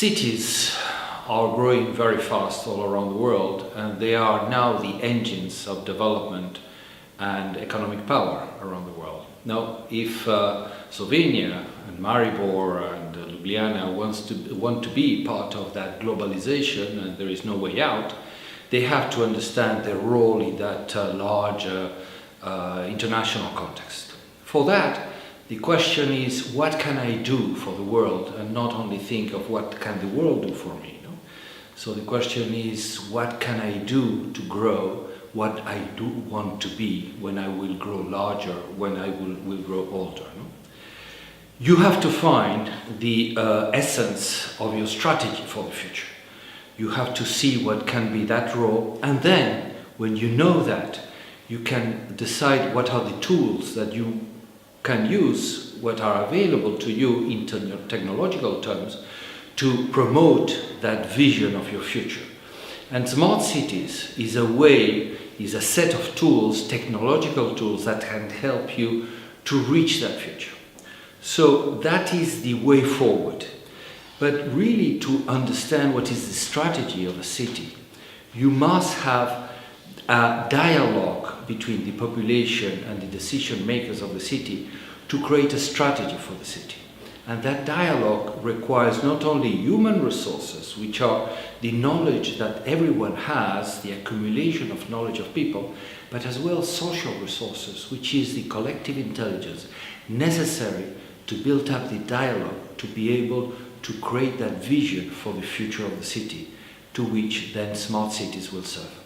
Cities are growing very fast all around the world, and they are now the engines of development and economic power around the world. Now, if Slovenia and Maribor and Ljubljana want to be part of that globalization, and there is no way out, they have to understand their role in that larger international context. For that, the question is, what can I do for the world, and not only think of what can the world do for me. No? So the question is, what can I do to grow what I do want to be when I will grow larger, when I will grow older. No? You have to find the essence of your strategy for the future. You have to see what can be that role, and then when you know that, you can decide what are the tools that you can use, what are available to you in technological terms, to promote that vision of your future. And smart cities is a set of tools, technological tools, that can help you to reach that future. So that is the way forward. But really, to understand what is the strategy of a city, you must have a dialogue between the population and the decision makers of the city to create a strategy for the city. And that dialogue requires not only human resources, which are the knowledge that everyone has, the accumulation of knowledge of people, but as well social resources, which is the collective intelligence necessary to build up the dialogue, to be able to create that vision for the future of the city, to which then smart cities will serve.